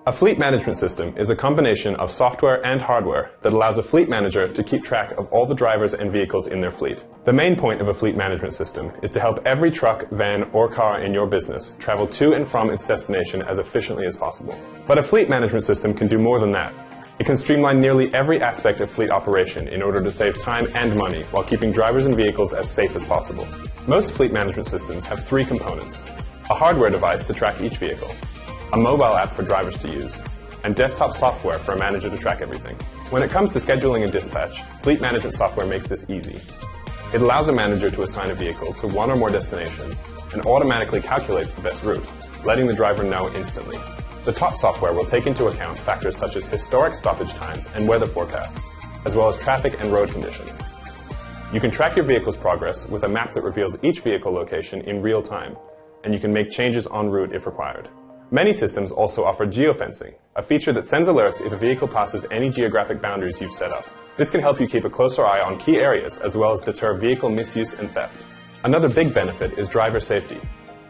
A fleet management system is a combination of software and hardware that allows a fleet manager to keep track of all the drivers and vehicles in their fleet. The main point of a fleet management system is to help every truck, van, or car in your business travel to and from its destination as efficiently as possible. But a fleet management system can do more than that. It can streamline nearly every aspect of fleet operation in order to save time and money while keeping drivers and vehicles as safe as possible. Most fleet management systems have three components: a hardware device to track each vehicle, a mobile app for drivers to use, and desktop software for a manager to track everything. When it comes to scheduling and dispatch, fleet management software makes this easy. It allows a manager to assign a vehicle to one or more destinations and automatically calculates the best route, letting the driver know instantly. The top software will take into account factors such as historic stoppage times and weather forecasts, as well as traffic and road conditions. You can track your vehicle's progress with a map that reveals each vehicle location in real time, and you can make changes en route if required. Many systems also offer geofencing, a feature that sends alerts if a vehicle passes any geographic boundaries you've set up. This can help you keep a closer eye on key areas as well as deter vehicle misuse and theft. Another big benefit is driver safety.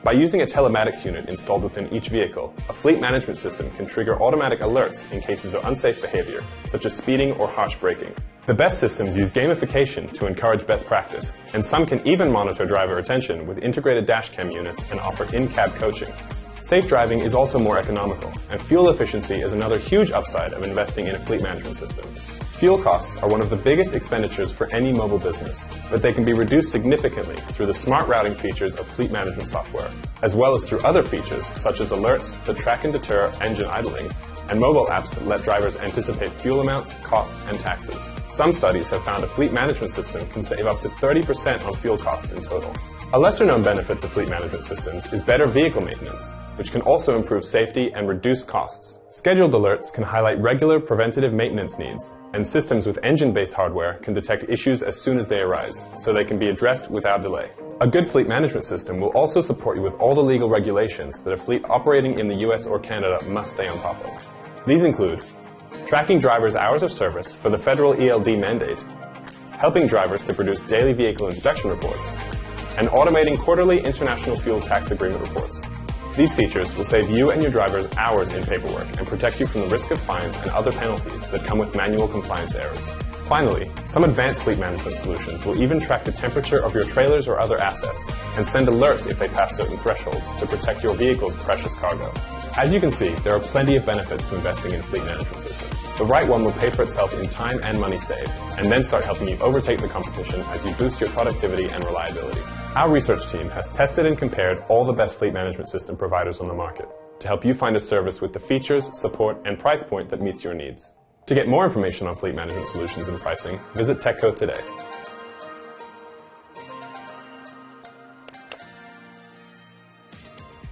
By using a telematics unit installed within each vehicle, a fleet management system can trigger automatic alerts in cases of unsafe behavior, such as speeding or harsh braking. The best systems use gamification to encourage best practice, and some can even monitor driver retention with integrated dashcam units and offer in-cab coaching. Safe driving is also more economical, and fuel efficiency is another huge upside of investing in a fleet management system. Fuel costs are one of the biggest expenditures for any mobile business, but they can be reduced significantly through the smart routing features of fleet management software, as well as through other features such as alerts that track and deter engine idling, and mobile apps that let drivers anticipate fuel amounts, costs, and taxes. Some studies have found a fleet management system can save up to 30% on fuel costs in total. A lesser-known benefit to fleet management systems is better vehicle maintenance, which can also improve safety and reduce costs. Scheduled alerts can highlight regular preventative maintenance needs, and systems with engine-based hardware can detect issues as soon as they arise, so they can be addressed without delay. A good fleet management system will also support you with all the legal regulations that a fleet operating in the US or Canada must stay on top of. These include tracking drivers' hours of service for the federal ELD mandate, helping drivers to produce daily vehicle inspection reports, and automating quarterly international fuel tax agreement reports. These features will save you and your drivers hours in paperwork and protect you from the risk of fines and other penalties that come with manual compliance errors. Finally, some advanced fleet management solutions will even track the temperature of your trailers or other assets and send alerts if they pass certain thresholds to protect your vehicle's precious cargo. As you can see, there are plenty of benefits to investing in a fleet management system. The right one will pay for itself in time and money saved, and then start helping you overtake the competition as you boost your productivity and reliability. Our research team has tested and compared all the best fleet management system providers on the market to help you find a service with the features, support, and price point that meets your needs. To get more information on fleet management solutions and pricing, visit TechCo today.